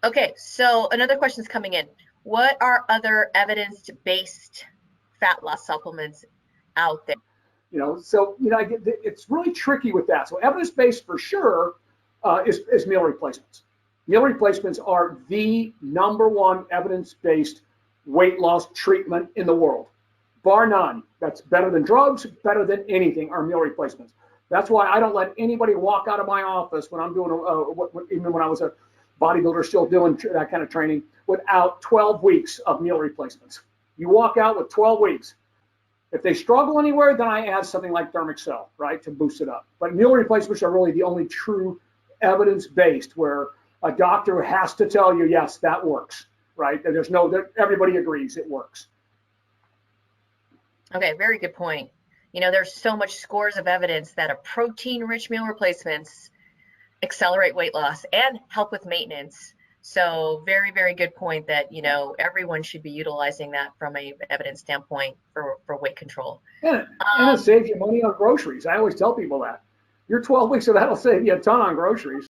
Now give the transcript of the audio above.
Okay, so another question is coming in. What are other evidence-based fat loss supplements out there? It's really tricky with that. So evidence-based for sure is meal replacements. Meal replacements are the number one evidence-based weight loss treatment in the world, bar none. That's better than drugs, better than anything, are meal replacements. That's why I don't let anybody walk out of my office when I'm doing, even when I was a bodybuilder still doing that kind of training, without 12 weeks of meal replacements. You walk out with 12 weeks. If they struggle anywhere, then I add something like Thermexcel, right, to boost it up. But meal replacements are really the only true evidence-based where a doctor has to tell you, yes, that works, right? Everybody agrees it works. Okay, very good point. There's so much scores of evidence that a protein-rich meal replacements accelerate weight loss and help with maintenance. So very, very good point that, everyone should be utilizing that from a evidence standpoint for weight control. And it saves you money on groceries. I always tell people that. Your 12 weeks of that will save you a ton on groceries.